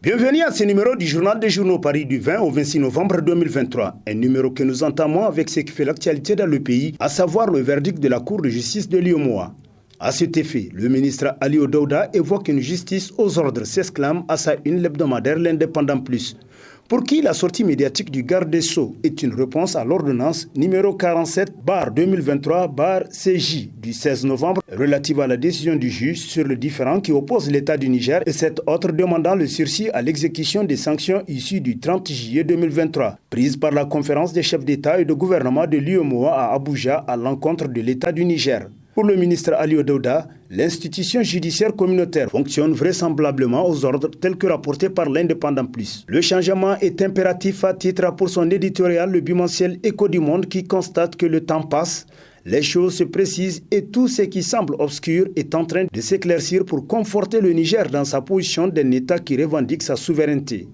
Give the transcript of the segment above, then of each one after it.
Bienvenue à ce numéro du Journal des Journaux Paris du 20 au 26 novembre 2023. Un numéro que nous entamons avec ce qui fait l'actualité dans le pays, à savoir le verdict de la Cour de justice de l'UEMOA. À cet effet, le ministre Aliou Daouda évoque une justice aux ordres, s'exclame à sa une l'hebdomadaire L'Indépendant Plus. Pour qui la sortie médiatique du garde des Sceaux est une réponse à l'ordonnance numéro 47/2023/CJ du 16 novembre relative à la décision du juge sur le différend qui oppose l'État du Niger et cette autre demandant le sursis à l'exécution des sanctions issues du 30 juillet 2023 prises par la conférence des chefs d'État et de gouvernement de l'UEMOA à Abuja à l'encontre de l'État du Niger. Pour le ministre Aliou Daouda, l'institution judiciaire communautaire fonctionne vraisemblablement aux ordres tels que rapportés par l'Indépendant Plus. Le changement est impératif à titre pour son éditorial le bimensuel Écho du Monde qui constate que le temps passe, les choses se précisent et tout ce qui semble obscur est en train de s'éclaircir pour conforter le Niger dans sa position d'un État qui revendique sa souveraineté.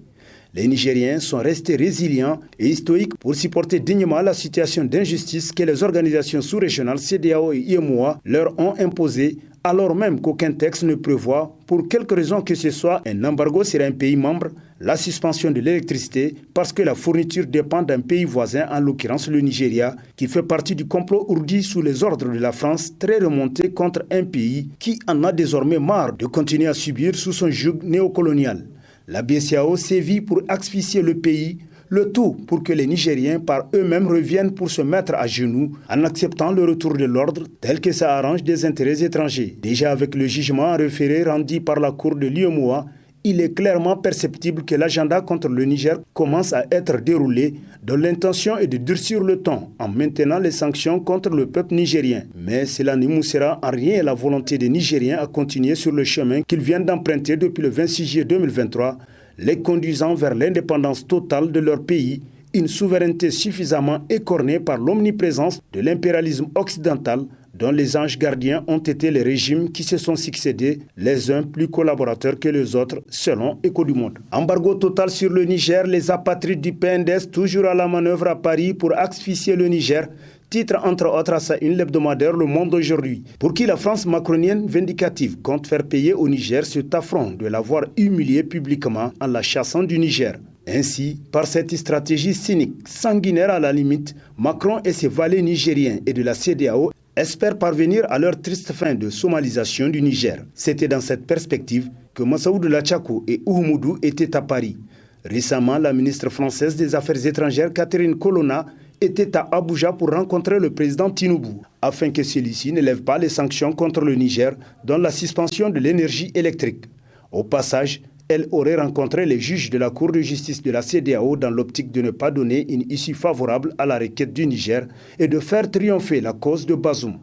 Les Nigériens sont restés résilients et stoïques pour supporter dignement la situation d'injustice que les organisations sous-régionales CEDEAO et UEMOA leur ont imposée, alors même qu'aucun texte ne prévoit, pour quelque raison que ce soit, un embargo sur un pays membre, la suspension de l'électricité parce que la fourniture dépend d'un pays voisin, en l'occurrence le Nigeria, qui fait partie du complot ourdi sous les ordres de la France, très remonté contre un pays qui en a désormais marre de continuer à subir sous son joug néocolonial. La BCEAO sévit pour asphyxier le pays, le tout pour que les Nigériens par eux-mêmes reviennent pour se mettre à genoux en acceptant le retour de l'ordre tel que ça arrange des intérêts étrangers. Déjà avec le jugement référé rendu par la Cour de l'UEMOA, il est clairement perceptible que l'agenda contre le Niger commence à être déroulé dont l'intention est de durcir le ton en maintenant les sanctions contre le peuple nigérien. Mais cela n'émoussera en rien la volonté des Nigériens à continuer sur le chemin qu'ils viennent d'emprunter depuis le 26 juillet 2023, les conduisant vers l'indépendance totale de leur pays, une souveraineté suffisamment écornée par l'omniprésence de l'impérialisme occidental dont les anges gardiens ont été les régimes qui se sont succédés, les uns plus collaborateurs que les autres, selon Écho du Monde. Embargo total sur le Niger, les apatrides du PNDS toujours à la manœuvre à Paris pour asphyxier le Niger, titre entre autres à sa une l'hebdomadaire Le Monde aujourd'hui, pour qui la France macronienne vindicative compte faire payer au Niger cet affront de l'avoir humilié publiquement en la chassant du Niger. Ainsi, par cette stratégie cynique, sanguinaire à la limite, Macron et ses valets nigériens et de la CEDEAO espèrent parvenir à leur triste fin de somalisation du Niger. C'était dans cette perspective que Massaoudou Lachako et Oumoudou étaient à Paris. Récemment, la ministre française des Affaires étrangères Catherine Colonna était à Abuja pour rencontrer le président Tinubu, afin que celui-ci ne lève pas les sanctions contre le Niger, dont la suspension de l'énergie électrique. Au passage, elle aurait rencontré les juges de la Cour de justice de la CEDEAO dans l'optique de ne pas donner une issue favorable à la requête du Niger et de faire triompher la cause de Bazoum.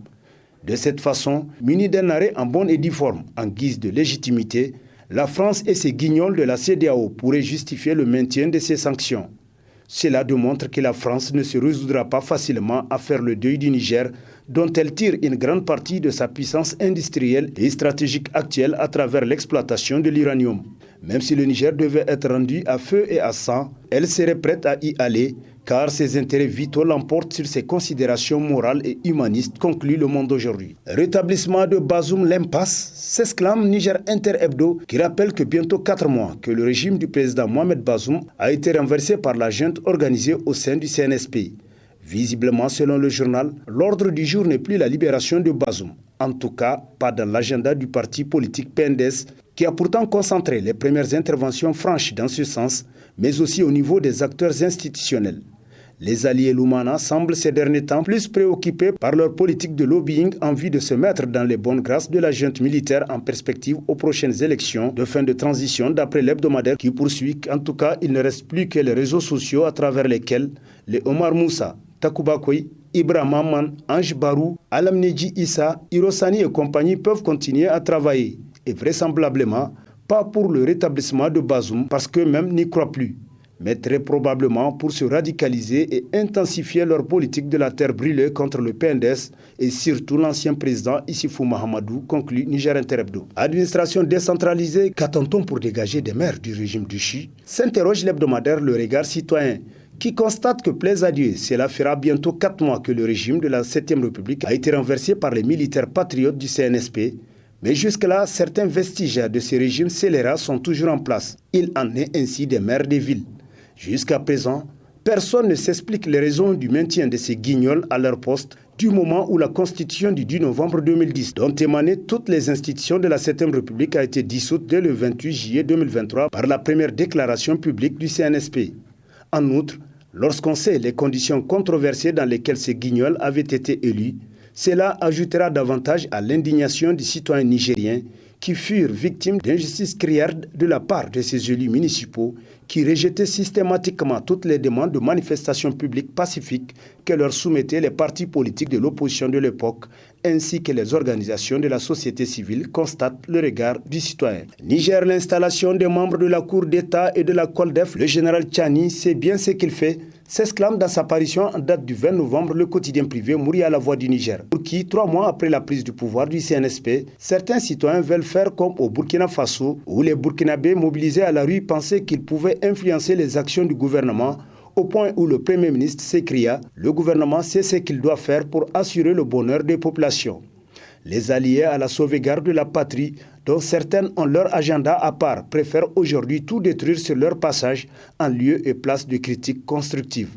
De cette façon, munie d'un arrêt en bonne et due forme, en guise de légitimité, la France et ses guignols de la CEDEAO pourraient justifier le maintien de ces sanctions. Cela démontre que la France ne se résoudra pas facilement à faire le deuil du Niger, dont elle tire une grande partie de sa puissance industrielle et stratégique actuelle à travers l'exploitation de l'uranium. Même si le Niger devait être rendu à feu et à sang, elle serait prête à y aller, car ses intérêts vitaux l'emportent sur ses considérations morales et humanistes, conclut Le Monde aujourd'hui. Rétablissement de Bazoum l'impasse, s'exclame Niger Inter Hebdo, qui rappelle que bientôt 4 mois que le régime du président Mohamed Bazoum a été renversé par la junte organisée au sein du CNSP. Visiblement, selon le journal, l'ordre du jour n'est plus la libération de Bazoum. En tout cas, pas dans l'agenda du parti politique PNDS, qui a pourtant concentré les premières interventions franches dans ce sens, mais aussi au niveau des acteurs institutionnels. Les alliés Lumana semblent ces derniers temps plus préoccupés par leur politique de lobbying en vue de se mettre dans les bonnes grâces de la junte militaire en perspective aux prochaines élections de fin de transition d'après l'hebdomadaire qui poursuit qu'en tout cas il ne reste plus que les réseaux sociaux à travers lesquels les Omar Moussa, Takuba Koy, Ibrahim Amman, Ange Barou, Alamneji Issa, Hirosani et compagnie peuvent continuer à travailler et vraisemblablement pas pour le rétablissement de Bazoum parce qu'eux-mêmes n'y croient plus, mais très probablement pour se radicaliser et intensifier leur politique de la terre brûlée contre le PNDS et surtout l'ancien président Issoufou Mahamadou, conclut Niger Inter Hebdo. Administration décentralisée, qu'attend-on pour dégager des maires du régime du Chi? S'interroge l'hebdomadaire Le Regard Citoyen, qui constate que plaise à Dieu, cela fera bientôt 4 mois que le régime de la 7e République a été renversé par les militaires patriotes du CNSP, Mais jusque-là, certains vestiges de ce régime scélérat sont toujours en place. Il en est ainsi des maires des villes. Jusqu'à présent, personne ne s'explique les raisons du maintien de ces guignols à leur poste du moment où la Constitution du 10 novembre 2010, dont émanaient toutes les institutions de la 7e République, a été dissoute dès le 28 juillet 2023 par la première déclaration publique du CNSP. En outre, lorsqu'on sait les conditions controversées dans lesquelles ces guignols avaient été élus, cela ajoutera davantage à l'indignation des citoyens nigériens qui furent victimes d'injustices criardes de la part de ces élus municipaux qui rejetaient systématiquement toutes les demandes de manifestations publiques pacifiques que leur soumettaient les partis politiques de l'opposition de l'époque, ainsi que les organisations de la société civile, constatent le regard du citoyen. Niger, l'installation des membres de la Cour d'État et de la COLDEF, le général Tchani sait bien ce qu'il fait, s'exclame dans sa parution en date du 20 novembre le quotidien privé Mouria la Voix du Niger, pour qui, 3 mois après la prise du pouvoir du CNSP, certains citoyens veulent faire comme au Burkina Faso, où les Burkinabés mobilisés à la rue pensaient qu'ils pouvaient influencer les actions du gouvernement, au point où le Premier ministre s'écria « Le gouvernement sait ce qu'il doit faire pour assurer le bonheur des populations ». Les alliés à la sauvegarde de la patrie, dont certaines ont leur agenda à part, préfèrent aujourd'hui tout détruire sur leur passage en lieu et place de critiques constructives.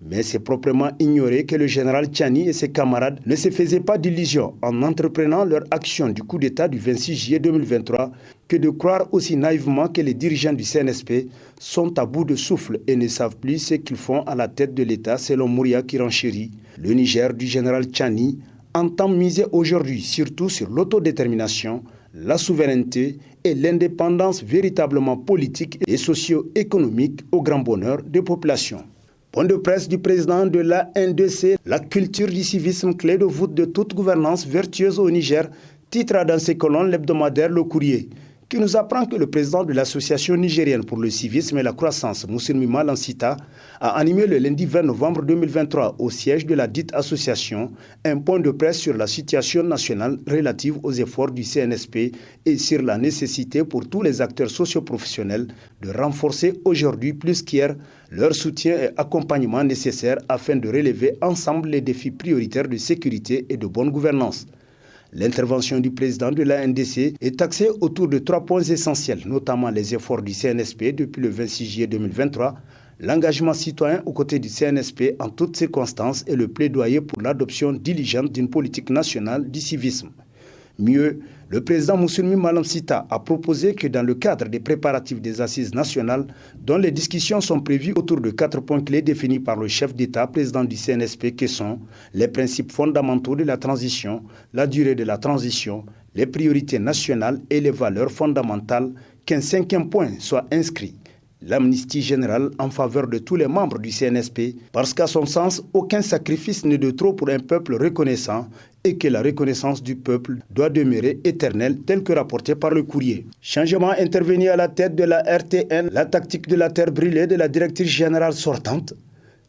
Mais c'est proprement ignorer que le général Tchani et ses camarades ne se faisaient pas d'illusions en entreprenant leur action du coup d'État du 26 juillet 2023 que de croire aussi naïvement que les dirigeants du CNSP sont à bout de souffle et ne savent plus ce qu'ils font à la tête de l'État selon Mouria qui renchérit. Le Niger du général Tchani entend miser aujourd'hui surtout sur l'autodétermination, la souveraineté et l'indépendance véritablement politique et socio-économique au grand bonheur des populations. Point de presse du président de l'ANDC, la culture du civisme clé de voûte de toute gouvernance vertueuse au Niger, titre dans ses colonnes l'hebdomadaire Le Courrier, qui nous apprend que le président de l'Association nigérienne pour le civisme et la croissance, Moussilmima Lansita, a animé le lundi 20 novembre 2023 au siège de la dite association un point de presse sur la situation nationale relative aux efforts du CNSP et sur la nécessité pour tous les acteurs socioprofessionnels de renforcer aujourd'hui plus qu'hier leur soutien et accompagnement nécessaires afin de relever ensemble les défis prioritaires de sécurité et de bonne gouvernance. L'intervention du président de l'ANDC est axée autour de 3 points essentiels, notamment les efforts du CNSP depuis le 26 juillet 2023, l'engagement citoyen aux côtés du CNSP en toutes circonstances et le plaidoyer pour l'adoption diligente d'une politique nationale du civisme. Mieux, le président Moussilmima Lansita a proposé que dans le cadre des préparatifs des assises nationales, dont les discussions sont prévues autour de 4 points clés définis par le chef d'État, président du CNSP, qui sont les principes fondamentaux de la transition, la durée de la transition, les priorités nationales et les valeurs fondamentales, qu'un 5e point soit inscrit. L'amnistie générale en faveur de tous les membres du CNSP, parce qu'à son sens, aucun sacrifice n'est de trop pour un peuple reconnaissant et que la reconnaissance du peuple doit demeurer éternelle, tel que rapporté par le courrier. Changement intervenu à la tête de la RTN, la tactique de la terre brûlée de la directrice générale sortante,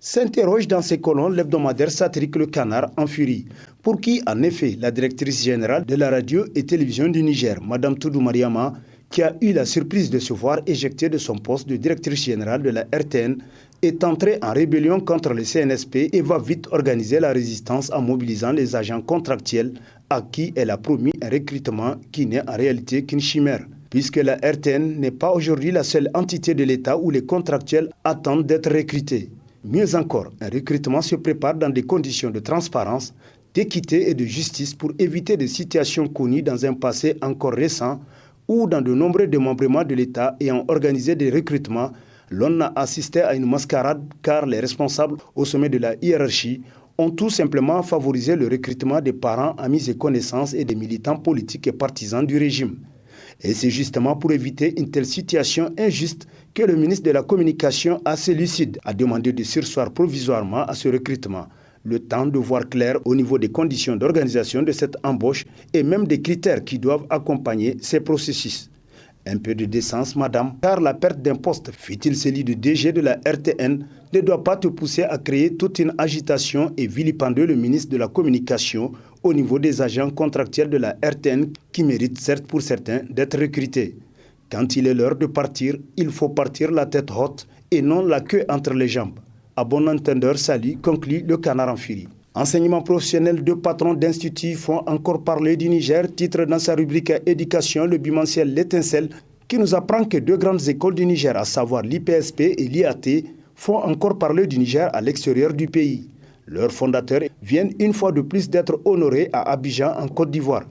s'interroge dans ses colonnes l'hebdomadaire satirique Le Canard en furie, pour qui, en effet, la directrice générale de la radio et télévision du Niger, Mme Toudou Mariama, qui a eu la surprise de se voir éjectée de son poste de directrice générale de la RTN, est entrée en rébellion contre le CNSP et va vite organiser la résistance en mobilisant les agents contractuels à qui elle a promis un recrutement qui n'est en réalité qu'une chimère. Puisque la RTN n'est pas aujourd'hui la seule entité de l'État où les contractuels attendent d'être recrutés. Mieux encore, un recrutement se prépare dans des conditions de transparence, d'équité et de justice pour éviter des situations connues dans un passé encore récent où dans de nombreux démembrements de l'État ayant organisé des recrutements, l'on a assisté à une mascarade car les responsables au sommet de la hiérarchie ont tout simplement favorisé le recrutement des parents, amis et connaissances et des militants politiques et partisans du régime. Et c'est justement pour éviter une telle situation injuste que le ministre de la Communication, assez lucide, a demandé de surseoir provisoirement à ce recrutement. Le temps de voir clair au niveau des conditions d'organisation de cette embauche et même des critères qui doivent accompagner ces processus. Un peu de décence, madame, car la perte d'un poste, fût-il celui de DG de la RTN, ne doit pas te pousser à créer toute une agitation et vilipender le ministre de la Communication au niveau des agents contractuels de la RTN qui méritent certes pour certains d'être recrutés. Quand il est l'heure de partir, il faut partir la tête haute et non la queue entre les jambes. À bon entendeur, salut, conclut Le Canard en furie. Enseignement professionnel, deux patrons d'instituts font encore parler du Niger, titre dans sa rubrique éducation, le bimensuel L'Étincelle, qui nous apprend que deux grandes écoles du Niger, à savoir l'IPSP et l'IAT, font encore parler du Niger à l'extérieur du pays. Leurs fondateurs viennent une fois de plus d'être honorés à Abidjan, en Côte d'Ivoire.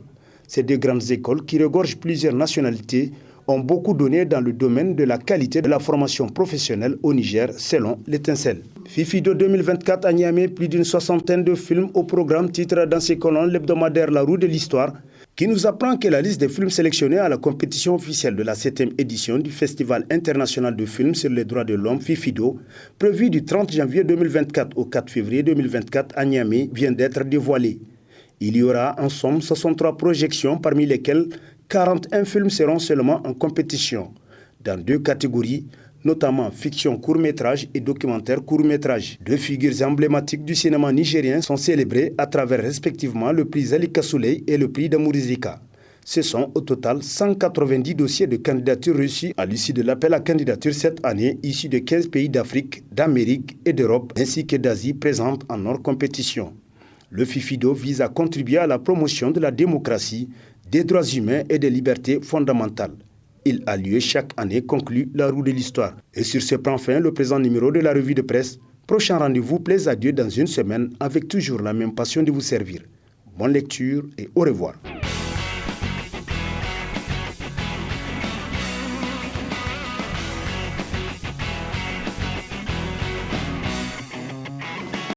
Ces deux grandes écoles, qui regorgent plusieurs nationalités, ont beaucoup donné dans le domaine de la qualité de la formation professionnelle au Niger, selon L'Étincelle. FIFIDO 2024 à Niamey, plus d'une soixantaine de films au programme, titre dans ses colonnes l'hebdomadaire La Roue de l'Histoire, qui nous apprend que la liste des films sélectionnés à la compétition officielle de la 7e édition du Festival international de films sur les droits de l'homme, FIFIDO, prévu du 30 janvier 2024 au 4 février 2024 à Niamey, vient d'être dévoilée. Il y aura en somme 63 projections, parmi lesquelles 41 films seront seulement en compétition, dans deux catégories, notamment fiction court-métrage et documentaire court-métrage. Deux figures emblématiques du cinéma nigérien sont célébrées à travers respectivement le prix Zalika Souley et le prix Damourizika. Ce sont au total 190 dossiers de candidature reçus à l'issue de l'appel à candidature cette année, issus de 15 pays d'Afrique, d'Amérique et d'Europe, ainsi que d'Asie présentes en hors compétition. Le FIFIDO vise à contribuer à la promotion de la démocratie, des droits humains et des libertés fondamentales. Il a lieu chaque année, conclut La Roue de l'Histoire. Et sur ce prend fin le présent numéro de la revue de presse. Prochain rendez-vous, plaise à Dieu dans une semaine, avec toujours la même passion de vous servir. Bonne lecture et au revoir.